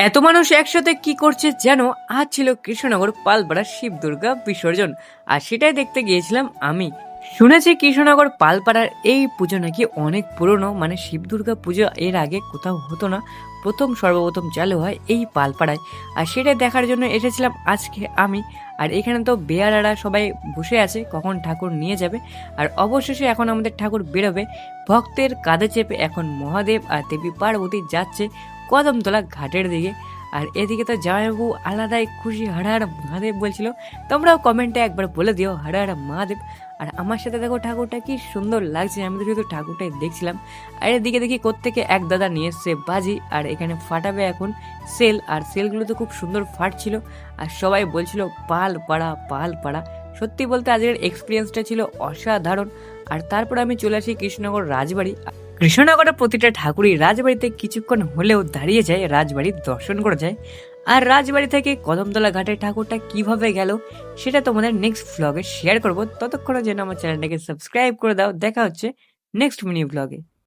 এত মানুষ একসাথে কি করছে যেন। আজ ছিল কৃষ্ণনগর পালপাড়া শিব দুর্গা বিসর্জন, আর সেটাই দেখতে গিয়েছিলাম আমি। শুনেছি কৃষ্ণনগর পালপাড়ার এই পুজো নাকি অনেক পুরনো, মানে শিব দুর্গা পুজো এর আগে কোথাও হতো না, সর্বপ্রথম চালু হয় এই পালপাড়ায়। আর সেটা দেখার জন্য এসেছিলাম আজকে আমি। আর এখানে তো বেয়ারারা সবাই বসে আছে কখন ঠাকুর নিয়ে যাবে। আর অবশেষে এখন আমাদের ঠাকুর বেরোবে ভক্তের কাঁধে চেপে। এখন মহাদেব আর দেবী পার্বতী যাচ্ছে কদমতলা ঘাটের দিকে। আর এদিকে তো জামাইবাবু আলাদাই খুশি, হাড় হাড় মহাদেব বলছিল। তোমরাও কমেন্টে একবার বলে দিও হাড় হাড় মহাদেব। আর আমার সাথে দেখো ঠাকুরটা কি সুন্দর লাগছে, আমি তো শুধু ঠাকুরটাই দেখছিলাম। আর এদিকে দেখি কোত্থেকে এক দাদা নিয়ে এসছে বাজি, আর এখানে ফাটাবে এখন সেল। আর সেলগুলো তো খুব সুন্দর ফাটছিল, আর সবাই বলছিল পাল পাড়া পাল পাড়া। সত্যি বলতে আজকের এক্সপিরিয়েন্সটা ছিল অসাধারণ। আর তারপর আমি চলে আসি কৃষ্ণনগর রাজবাড়ি। কৃষ্ণনগরের প্রতিটা ঠাকুরই রাজবাড়িতে কিছুক্ষণ হলেও দাঁড়িয়ে যায়, রাজবাড়ির দর্শন করে যায়। আর রাজবাড়ি থেকে কদমতলা ঘাটের ঠাকুরটা কিভাবে গেল সেটা তোমাদের নেক্সট ভ্লগে শেয়ার করবো। ততক্ষণের জন্য আমার চ্যানেলটাকে সাবস্ক্রাইব করে দাও। দেখা হচ্ছে নেক্সট মিনি ভ্লগে।